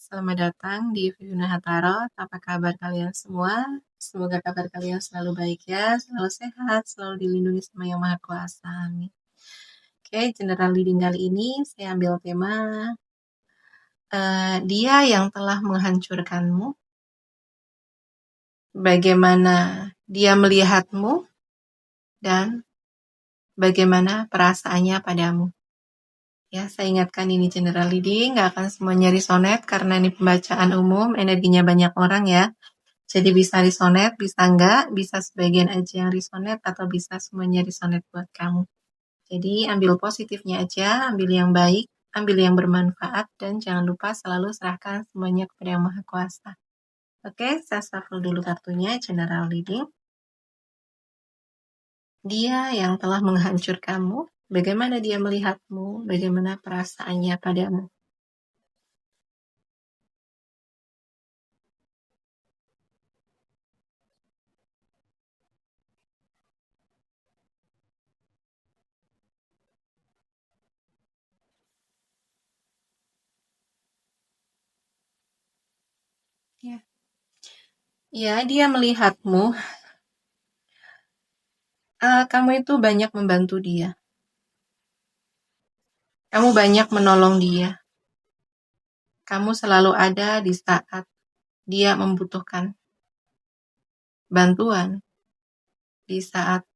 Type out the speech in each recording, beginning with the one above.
selamat datang di Fiona Tarot. Apa kabar kalian semua? Semoga kabar kalian selalu baik ya, selalu sehat, selalu dilindungi sama Yang Maha Kuasa. Amin. Oke, general reading kali ini saya ambil tema dia yang telah menghancurkanmu, bagaimana dia melihatmu, dan bagaimana perasaannya padamu. Ya, saya ingatkan ini general reading, nggak akan semuanya resonate karena ini pembacaan umum, energinya banyak orang ya. Jadi bisa resonate, bisa enggak, bisa sebagian aja yang resonate, atau bisa semuanya resonate buat kamu. Jadi ambil positifnya aja, ambil yang baik, ambil yang bermanfaat, dan jangan lupa selalu serahkan semuanya kepada Yang Maha Kuasa. Oke, saya shuffle dulu kartunya, general reading. Dia yang telah menghancurkanmu, bagaimana dia melihatmu, bagaimana perasaannya padamu. Ya, dia melihatmu. Kamu itu banyak membantu dia. Kamu banyak menolong dia. Kamu selalu ada di saat dia membutuhkan bantuan, di saat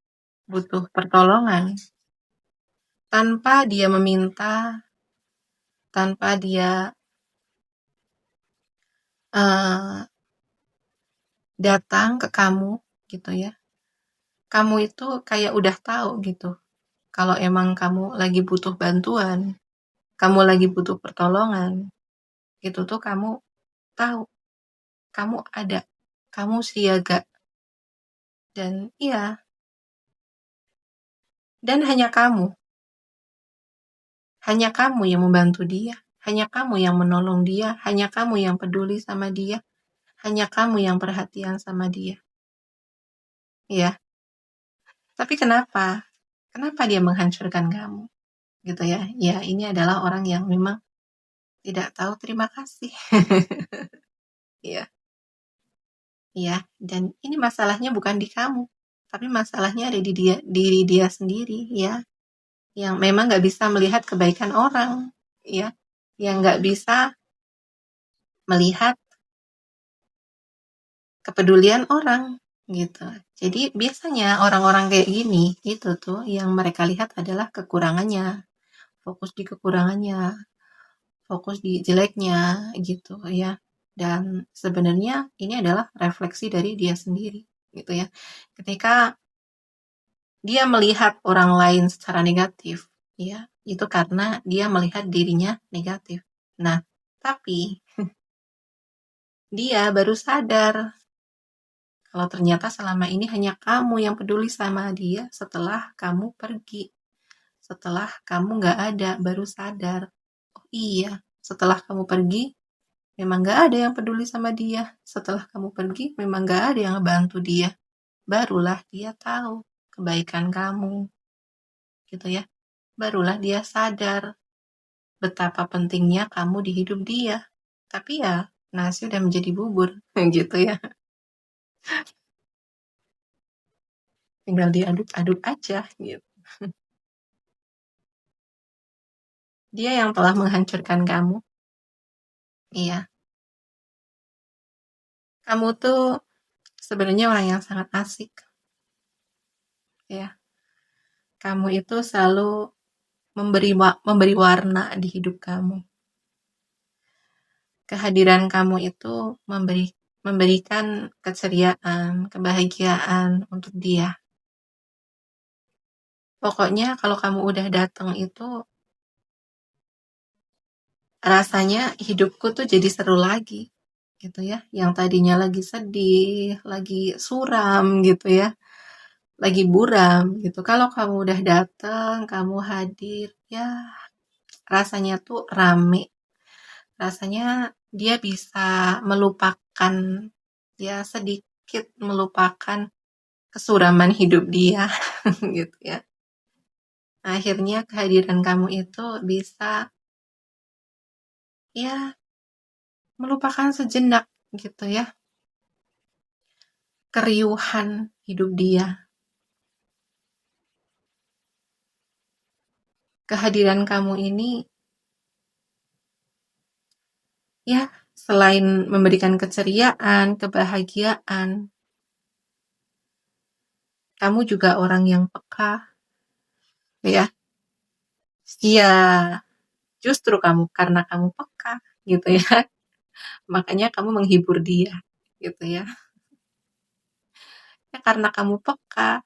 butuh pertolongan, tanpa dia meminta, tanpa dia datang ke kamu gitu ya. Kamu itu kayak udah tahu gitu, kalau emang kamu lagi butuh bantuan, kamu lagi butuh pertolongan, itu tuh kamu tahu, kamu ada, kamu siaga. Dan iya, dan hanya kamu yang membantu dia, hanya kamu yang menolong dia, hanya kamu yang peduli sama dia, hanya kamu yang perhatian sama dia. Ya. Tapi kenapa dia menghancurkan kamu? Gitu ya. Ya, ini adalah orang yang memang tidak tahu terima kasih. Ya. Ya, dan ini masalahnya bukan di kamu, tapi masalahnya ada di diri dia sendiri ya. Yang memang nggak bisa melihat kebaikan orang, ya. Yang nggak bisa melihat kepedulian orang gitu. Jadi biasanya orang-orang kayak gini itu tuh yang mereka lihat adalah kekurangannya, fokus di kekurangannya, fokus di jeleknya gitu ya. Dan sebenarnya ini adalah refleksi dari dia sendiri gitu ya. Ketika dia melihat orang lain secara negatif ya, itu karena dia melihat dirinya negatif. Nah, tapi dia baru sadar kalau ternyata selama ini hanya kamu yang peduli sama dia setelah kamu pergi. Setelah kamu gak ada, baru sadar. Oh iya, setelah kamu pergi, memang gak ada yang peduli sama dia. Setelah kamu pergi, memang gak ada yang ngebantu dia. Barulah dia tahu kebaikan kamu. Gitu ya. Barulah dia sadar betapa pentingnya kamu di hidup dia. Tapi ya, nasi udah menjadi bubur. Gitu ya. Tinggal diaduk-aduk aja gitu. Dia yang telah menghancurkan kamu. Iya. Kamu tuh sebenarnya orang yang sangat asik. Ya. Kamu itu selalu memberi warna di hidup kamu. Kehadiran kamu itu memberikan keceriaan, kebahagiaan untuk dia. Pokoknya kalau kamu udah datang itu rasanya hidupku tuh jadi seru lagi gitu ya. Yang tadinya lagi sedih, lagi suram gitu ya, lagi buram gitu. Kalau kamu udah datang, kamu hadir, ya rasanya tuh rame. Rasanya dia bisa melupakan, ya sedikit melupakan kesuraman hidup dia gitu ya. Akhirnya kehadiran kamu itu bisa ya melupakan sejenak gitu ya, keriuhan hidup dia. Kehadiran kamu ini ya selain memberikan keceriaan, kebahagiaan, kamu juga orang yang peka ya. Iya, justru karena kamu peka gitu ya, makanya kamu menghibur dia gitu ya. Ya karena kamu peka,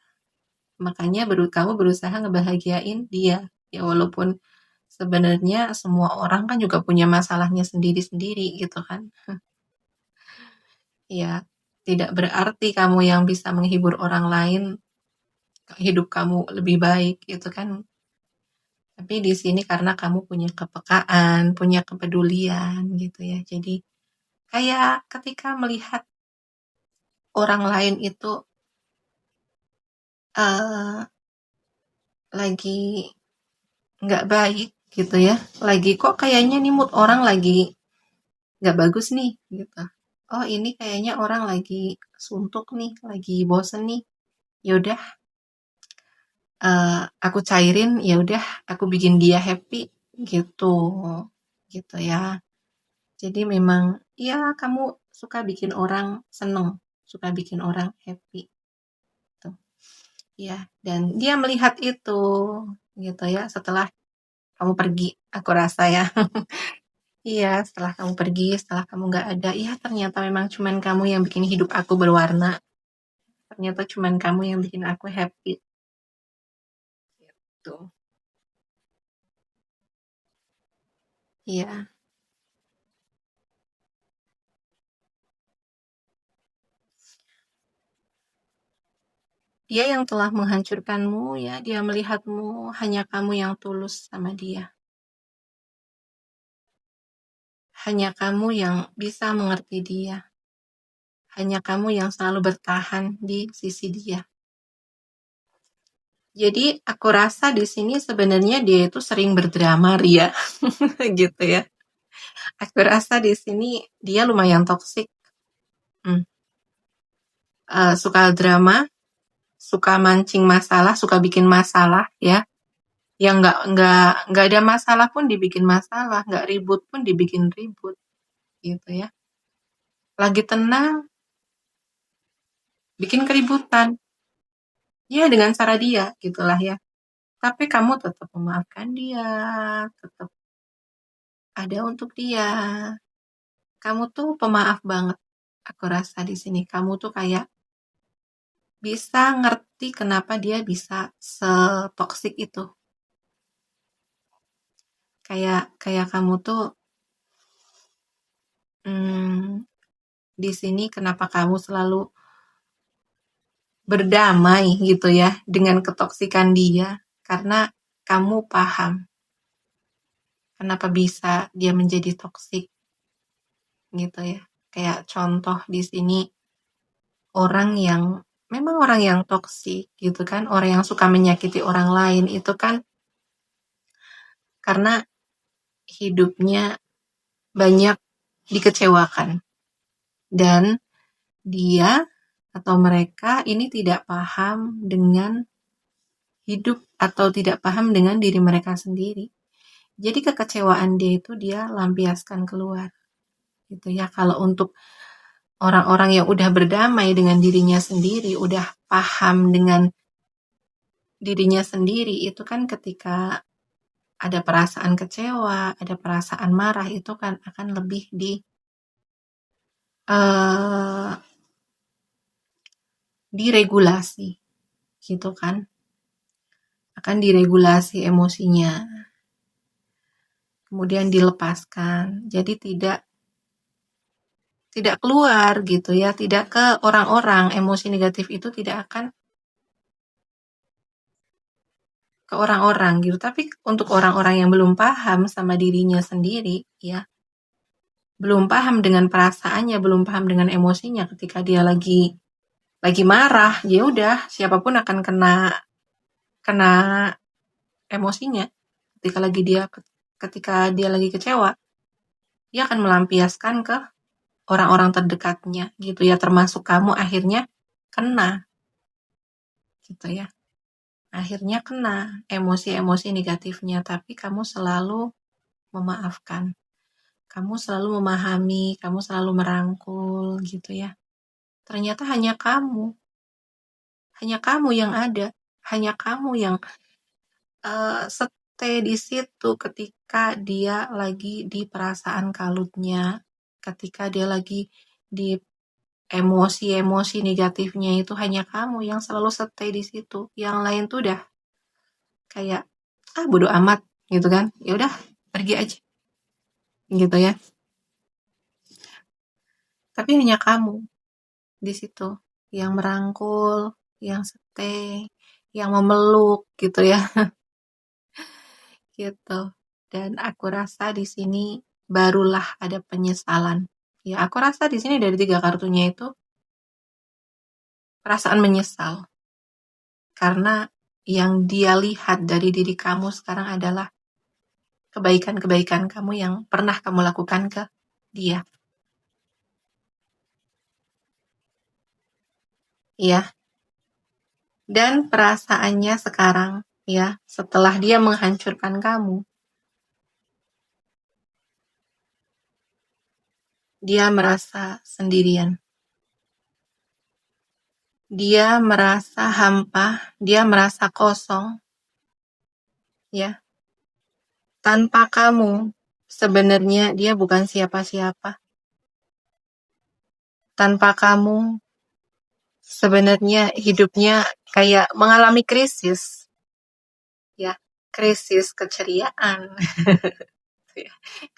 makanya kamu berusaha ngebahagiain dia. Ya walaupun sebenarnya semua orang kan juga punya masalahnya sendiri-sendiri gitu kan. Ya, tidak berarti kamu yang bisa menghibur orang lain, hidup kamu lebih baik gitu kan. Tapi di sini karena kamu punya kepekaan, punya kepedulian gitu ya. Jadi kayak ketika melihat orang lain itu uh, lagi nggak baik gitu ya, lagi kok kayaknya nih mood orang lagi nggak bagus nih gitu. Oh ini kayaknya orang lagi suntuk nih, lagi bosen nih. Yaudah, aku cairin, ya udah aku bikin dia happy gitu, gitu ya. Jadi memang ya kamu suka bikin orang seneng, suka bikin orang happy, gitu. Ya, dan dia melihat itu, gitu ya. Setelah kamu pergi, aku rasa ya. Iya, setelah kamu pergi, setelah kamu nggak ada, ya ternyata memang cuman kamu yang bikin hidup aku berwarna. Ternyata cuman kamu yang bikin aku happy. Tuh. Iya. Dia yang telah menghancurkanmu, ya. Dia melihatmu, hanya kamu yang tulus sama dia. Hanya kamu yang bisa mengerti dia. Hanya kamu yang selalu bertahan di sisi dia. Jadi aku rasa di sini sebenarnya dia itu sering berdrama, Ria. Gitu ya. Aku rasa di sini dia lumayan toksik. Suka drama, suka mancing masalah, suka bikin masalah ya. Yang nggak ada masalah pun dibikin masalah, nggak ribut pun dibikin ribut, gitu ya. Lagi tenang, bikin keributan, ya dengan cara dia, gitulah ya. Tapi kamu tetap memaafkan dia, tetap ada untuk dia. Kamu tuh pemaaf banget. Aku rasa di sini kamu tuh kayak bisa ngerti kenapa dia bisa setoksik itu. Kayak kamu tuh di sini kenapa kamu selalu berdamai gitu ya dengan ketoksikan dia, karena kamu paham kenapa bisa dia menjadi toksik gitu ya. Kayak contoh di sini orang yang memang orang yang toksik gitu kan, orang yang suka menyakiti orang lain itu kan karena hidupnya banyak dikecewakan dan dia atau mereka ini tidak paham dengan hidup atau tidak paham dengan diri mereka sendiri. Jadi kekecewaan dia itu dia lampiaskan keluar. Gitu ya. Kalau untuk orang-orang yang udah berdamai dengan dirinya sendiri, udah paham dengan dirinya sendiri, itu kan ketika ada perasaan kecewa, ada perasaan marah, itu kan akan lebih uh, diregulasi, gitu kan? Akan diregulasi emosinya, kemudian dilepaskan. Jadi tidak keluar gitu ya, tidak ke orang-orang, emosi negatif itu tidak akan ke orang-orang gitu. Tapi untuk orang-orang yang belum paham sama dirinya sendiri ya, belum paham dengan perasaannya, belum paham dengan emosinya ketika dia lagi marah, ya udah siapapun akan kena emosinya ketika dia lagi kecewa. dia akan melampiaskan ke orang-orang terdekatnya gitu ya, termasuk kamu akhirnya kena gitu ya. Akhirnya kena emosi-emosi negatifnya, tapi kamu selalu memaafkan. Kamu selalu memahami, kamu selalu merangkul gitu ya. Ternyata hanya kamu yang ada, hanya kamu yang stay di situ ketika dia lagi di perasaan kalutnya, ketika dia lagi di emosi-emosi negatifnya, itu hanya kamu yang selalu stay di situ. Yang lain tuh udah kayak bodo amat gitu kan. Ya udah, pergi aja gitu ya. Tapi hanya kamu di situ yang merangkul, yang stay, yang memeluk gitu ya, gitu. Dan aku rasa di sini barulah ada penyesalan. Ya, aku rasa di sini dari 3 kartunya itu perasaan menyesal. Karena yang dia lihat dari diri kamu sekarang adalah kebaikan-kebaikan kamu yang pernah kamu lakukan ke dia. Ya, dan perasaannya sekarang ya, setelah dia menghancurkan kamu, dia merasa sendirian. Dia merasa hampa, dia merasa kosong, ya. Tanpa kamu, sebenarnya dia bukan siapa-siapa. Tanpa kamu, sebenarnya hidupnya kayak mengalami krisis, ya. Krisis keceriaan,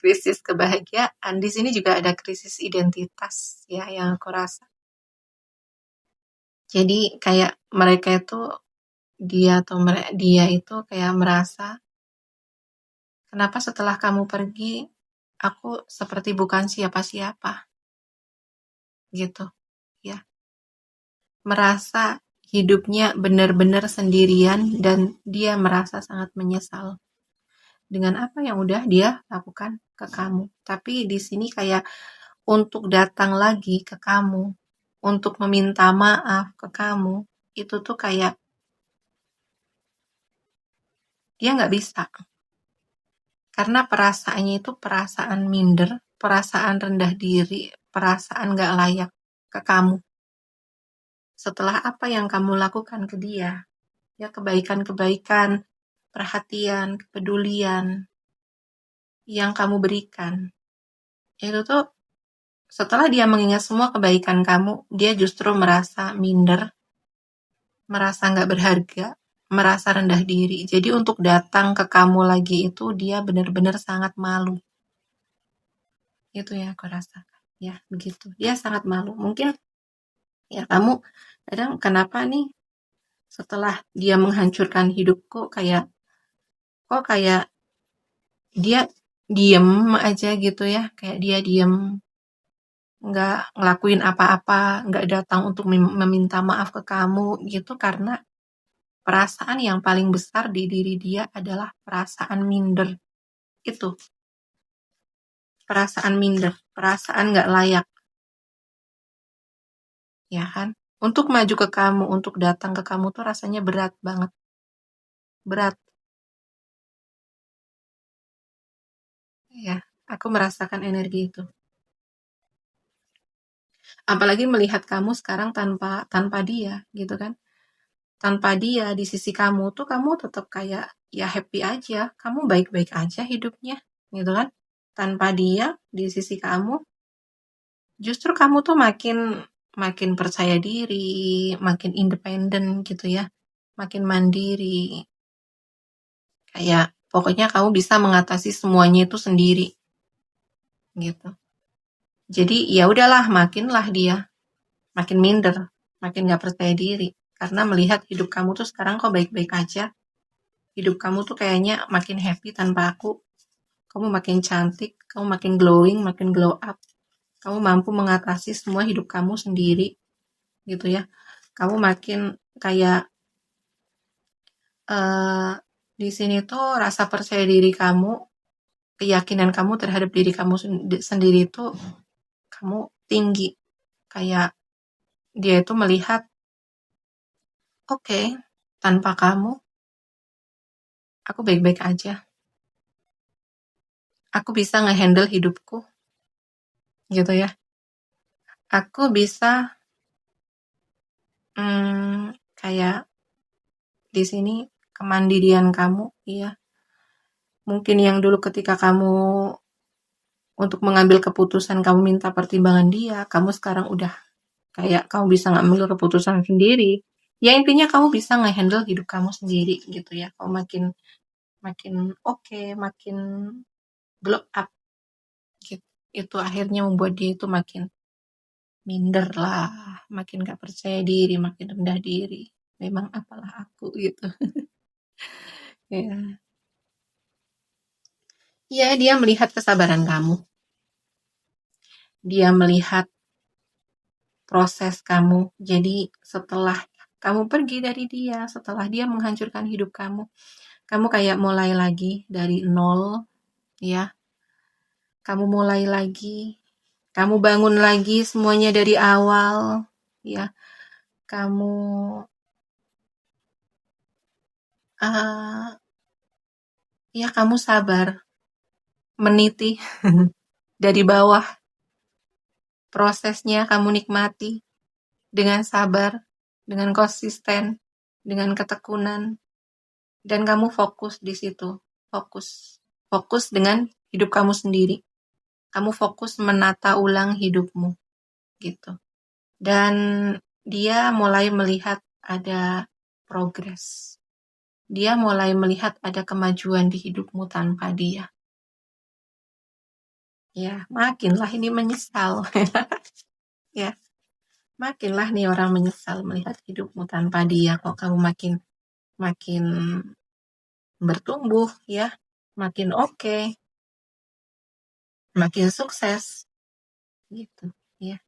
krisis kebahagiaan. Di sini juga ada krisis identitas, ya, yang aku rasa. Jadi kayak mereka itu dia itu kayak merasa, kenapa setelah kamu pergi, aku seperti bukan siapa-siapa, gitu, ya. Merasa hidupnya benar-benar sendirian dan dia merasa sangat menyesal dengan apa yang udah dia lakukan ke kamu. Tapi di sini kayak untuk datang lagi ke kamu, untuk meminta maaf ke kamu, itu tuh kayak dia nggak bisa. Karena perasaannya itu perasaan minder, perasaan rendah diri, perasaan gak layak ke kamu. Setelah apa yang kamu lakukan ke dia, ya kebaikan-kebaikan, perhatian, kepedulian yang kamu berikan, itu tuh setelah dia mengingat semua kebaikan kamu, dia justru merasa minder, merasa gak berharga, merasa rendah diri. Jadi untuk datang ke kamu lagi itu dia benar-benar sangat malu. Itu ya aku rasakan. Ya, begitu. Dia sangat malu. Mungkin ya kamu kadang kenapa nih setelah dia menghancurkan hidupku kok kayak dia diem aja gitu ya, kayak dia diem, nggak ngelakuin apa-apa, nggak datang untuk meminta maaf ke kamu gitu, karena perasaan yang paling besar di diri dia adalah perasaan minder. Itu perasaan minder, perasaan nggak layak, ya kan? Untuk maju ke kamu, untuk datang ke kamu tuh rasanya berat banget. Berat. Ya, aku merasakan energi itu. Apalagi melihat kamu sekarang tanpa dia, gitu kan. Tanpa dia di sisi kamu tuh kamu tetap kayak ya happy aja, kamu baik-baik aja hidupnya, gitu kan. Tanpa dia di sisi kamu, justru kamu tuh makin makin percaya diri, makin independen gitu ya, makin mandiri. Kayak pokoknya kamu bisa mengatasi semuanya itu sendiri, gitu. Jadi ya udahlah, makinlah dia makin minder, makin gak percaya diri. Karena melihat hidup kamu tuh sekarang kok baik-baik aja. Hidup kamu tuh kayaknya makin happy tanpa aku. Kamu makin cantik, kamu makin glowing, makin glow up. Kamu mampu mengatasi semua hidup kamu sendiri, gitu ya. Kamu makin kayak di sini tuh rasa percaya diri kamu keyakinan kamu terhadap diri kamu sendiri itu kamu tinggi. Kayak dia itu melihat, oke, tanpa kamu, aku baik-baik aja. Aku bisa ngehandle hidupku, gitu ya. Aku bisa kayak di sini kemandirian kamu, ya. Mungkin yang dulu ketika kamu untuk mengambil keputusan kamu minta pertimbangan dia, kamu sekarang udah kayak kamu bisa ngambil keputusan sendiri. Ya intinya kamu bisa ngehandle hidup kamu sendiri gitu ya. Kamu makin makin oke, makin glow up gitu. Itu akhirnya membuat dia itu makin minder lah, makin gak percaya diri, makin rendah diri. Memang apalah aku gitu. Ya. Ya, dia melihat kesabaran kamu. Dia melihat proses kamu. Jadi setelah kamu pergi dari dia, setelah dia menghancurkan hidup kamu kayak mulai lagi dari nol, ya. Kamu mulai lagi, kamu bangun lagi semuanya dari awal, ya. Kamu ya kamu sabar, meniti dari bawah, prosesnya kamu nikmati dengan sabar, dengan konsisten, dengan ketekunan, dan kamu fokus di situ, fokus dengan hidup kamu sendiri. Kamu fokus menata ulang hidupmu, gitu. Dan dia mulai melihat ada progres. Dia mulai melihat ada kemajuan di hidupmu tanpa dia. Ya, makinlah ini menyesal. Ya, makinlah nih orang menyesal melihat hidupmu tanpa dia. Kok kamu makin bertumbuh, ya, makin oke, makin sukses, gitu, ya.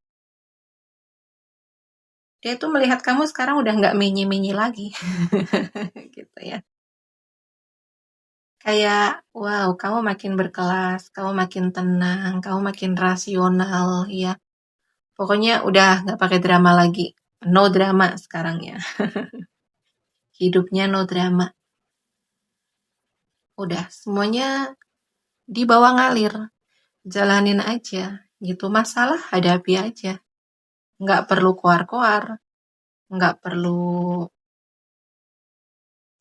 Dia tuh melihat kamu sekarang udah nggak menye-menye lagi, gitu ya. Kayak, wow, kamu makin berkelas, kamu makin tenang, kamu makin rasional, ya. Pokoknya udah nggak pakai drama lagi, no drama sekarang ya. Hidupnya no drama. Udah, semuanya dibawa ngalir, jalanin aja, gitu. Masalah hadapi aja, nggak perlu koar-koar, nggak perlu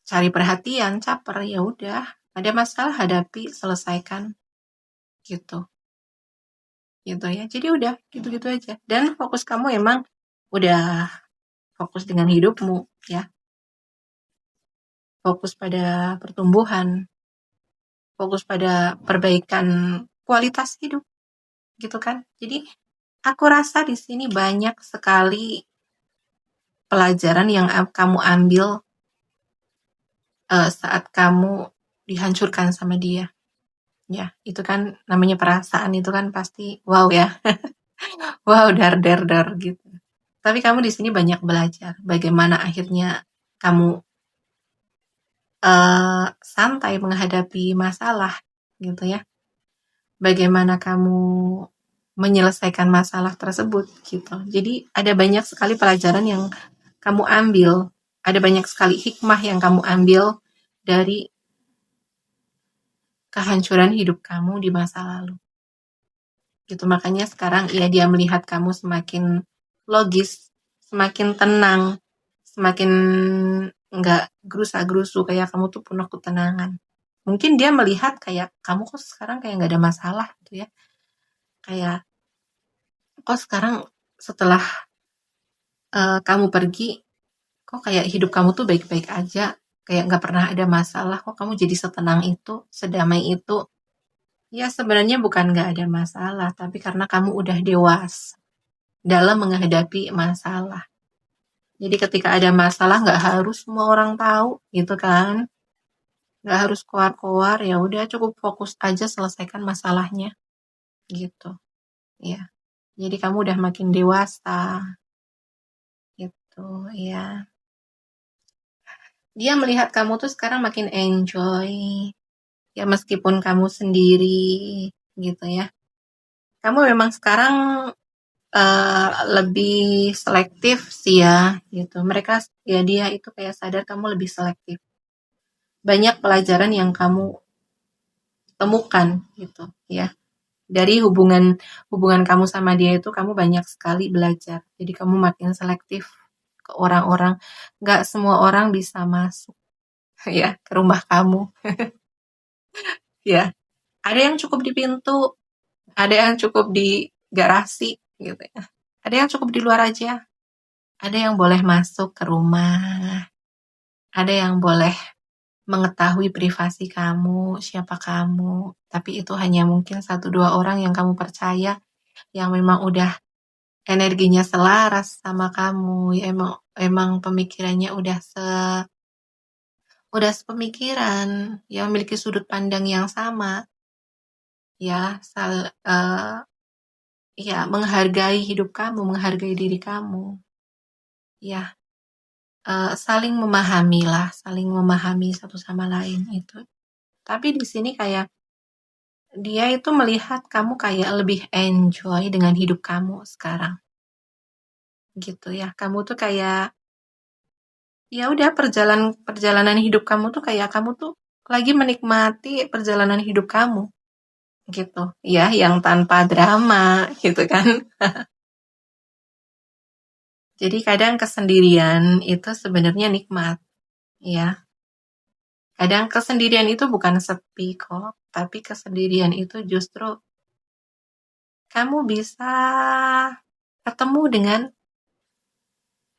cari perhatian, caper, ya udah. Ada masalah hadapi, selesaikan, gitu. Gitu ya. Jadi udah gitu-gitu aja. Dan fokus kamu emang udah fokus dengan hidupmu, ya. Fokus pada pertumbuhan, fokus pada perbaikan kualitas hidup, gitu kan. Jadi aku rasa di sini banyak sekali pelajaran yang kamu ambil saat kamu dihancurkan sama dia. Ya, itu kan namanya perasaan, itu kan pasti wow ya. Wow, dar gitu. Tapi kamu di sini banyak belajar bagaimana akhirnya kamu santai menghadapi masalah, gitu ya. Bagaimana kamu menyelesaikan masalah tersebut, gitu. Jadi ada banyak sekali pelajaran yang kamu ambil, ada banyak sekali hikmah yang kamu ambil dari kehancuran hidup kamu di masa lalu. Gitu, makanya sekarang dia melihat kamu semakin logis, semakin tenang, semakin nggak gerusa-gerusu, kayak kamu tuh penuh ketenangan. Mungkin dia melihat kayak kamu kok sekarang kayak nggak ada masalah gitu ya. Kayak kok sekarang setelah kamu pergi, kok kayak hidup kamu tuh baik-baik aja, kayak nggak pernah ada masalah, kok kamu jadi setenang itu, sedamai itu. Ya sebenarnya bukan nggak ada masalah, tapi karena kamu udah dewasa dalam menghadapi masalah. Jadi ketika ada masalah nggak harus semua orang tahu, gitu kan? Nggak harus koar-koar, ya udah cukup fokus aja selesaikan masalahnya, gitu. Ya. Jadi kamu udah makin dewasa, gitu ya. Dia melihat kamu tuh sekarang makin enjoy, Ya meskipun kamu sendiri gitu ya. Kamu memang sekarang lebih selektif sih ya gitu. Mereka ya dia itu kayak sadar kamu lebih selektif. Banyak pelajaran yang kamu temukan gitu ya. Dari hubungan hubungan kamu sama dia itu kamu banyak sekali belajar. Jadi kamu makin selektif ke orang-orang. Nggak semua orang bisa masuk ya ke rumah kamu ya. Ada yang cukup di pintu, ada yang cukup di garasi gitu ya. Ada yang cukup di luar aja. Ada yang boleh masuk ke rumah. Ada yang boleh mengetahui privasi kamu, siapa kamu. Tapi itu hanya mungkin satu dua orang yang kamu percaya, yang memang udah energinya selaras sama kamu. Ya, emang pemikirannya udah sepemikiran, ya memiliki sudut pandang yang sama, ya ya menghargai hidup kamu, menghargai diri kamu, ya saling memahami lah, saling memahami satu sama lain itu. Tapi di sini kayak dia itu melihat kamu kayak lebih enjoy dengan hidup kamu sekarang, gitu ya. Kamu tuh kayak ya udah perjalanan hidup kamu tuh kayak kamu tuh lagi menikmati perjalanan hidup kamu, gitu ya, yang tanpa drama, gitu kan. Jadi kadang kesendirian itu sebenarnya nikmat, ya. Kadang kesendirian itu bukan sepi kok, tapi kesendirian itu justru kamu bisa ketemu dengan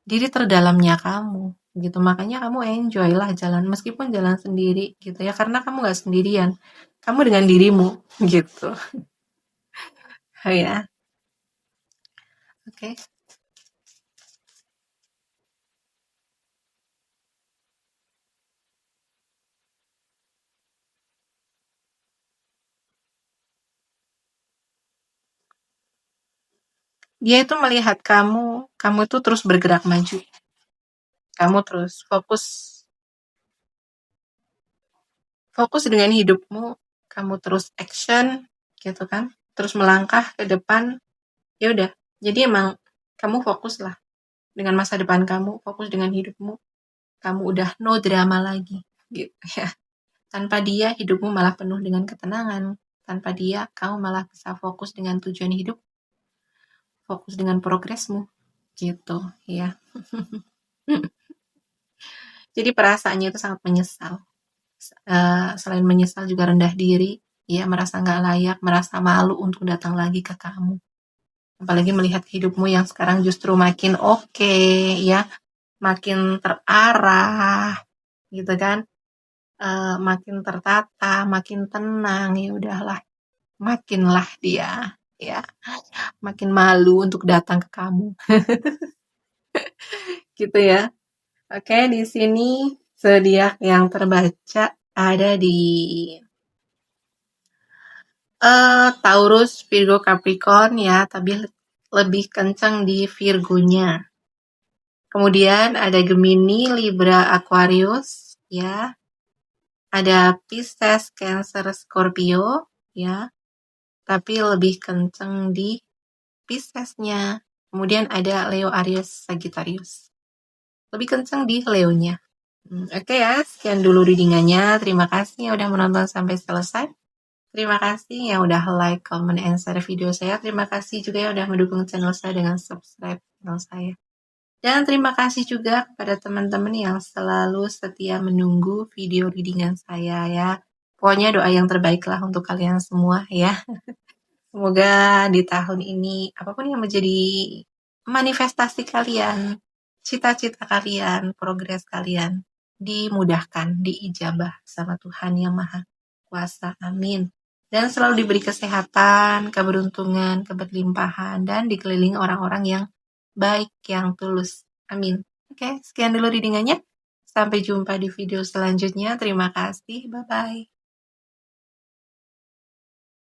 diri terdalamnya kamu, gitu. Makanya kamu enjoy lah jalan, meskipun jalan sendiri, gitu ya, karena kamu nggak sendirian. Kamu dengan dirimu, gitu. Oh ya, oke. Dia itu melihat kamu itu terus bergerak maju. Kamu terus fokus dengan hidupmu, kamu terus action, gitu kan, terus melangkah ke depan. Ya udah, jadi emang kamu fokus lah dengan masa depan kamu, fokus dengan hidupmu, kamu udah no drama lagi, gitu ya. Tanpa dia hidupmu malah penuh dengan ketenangan, tanpa dia kamu malah bisa fokus dengan tujuan hidup, fokus dengan progresmu, gitu ya. Jadi perasaannya itu sangat menyesal. Selain menyesal juga rendah diri, ya merasa nggak layak, merasa malu untuk datang lagi ke kamu. Apalagi melihat hidupmu yang sekarang justru makin oke, ya, makin terarah, gitu kan, makin tertata, makin tenang, ya udahlah, makinlah dia, ya, makin malu untuk datang ke kamu, gitu ya. Oke, di sini zodiak yang terbaca ada di Taurus, Virgo, Capricorn ya, tapi lebih kencang di Virgonya. Kemudian ada Gemini, Libra, Aquarius ya. Ada Pisces, Cancer, Scorpio ya. Tapi lebih kencang di Piscesnya. Kemudian ada Leo, Aries, Sagittarius. Lebih kencang di Leonya. Oke ya, sekian dulu readingannya. Terima kasih yang udah menonton sampai selesai. Terima kasih yang udah like, comment, and share video saya. Terima kasih juga yang udah mendukung channel saya dengan subscribe channel saya. Dan terima kasih juga kepada teman-teman yang selalu setia menunggu video readingan saya ya. Pokoknya doa yang terbaik lah untuk kalian semua ya. Semoga di tahun ini apapun yang menjadi manifestasi kalian, cita-cita kalian, progres kalian dimudahkan, diijabah sama Tuhan Yang Maha Kuasa. Amin. Dan selalu diberi kesehatan, keberuntungan, keberlimpahan, dan dikelilingi orang-orang yang baik, yang tulus. Amin. Oke, sekian dulu readingannya. Sampai jumpa di video selanjutnya. Terima kasih. Bye-bye.